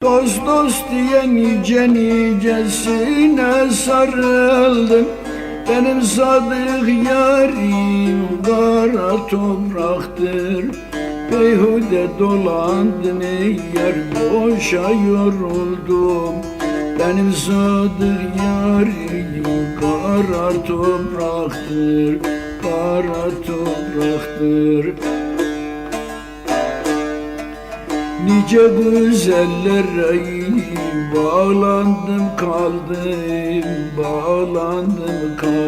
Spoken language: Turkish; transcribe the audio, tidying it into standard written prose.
Dost dost diye nice nicesine sarıldım. Benim sadık yarim kara topraktır. Beyhude dolandım ey yar, boşa yoruldum. Benim sadık yarim kara topraktır, kara topraktır. Nice güzellere bağlandım kaldım, bağlandım kaldım.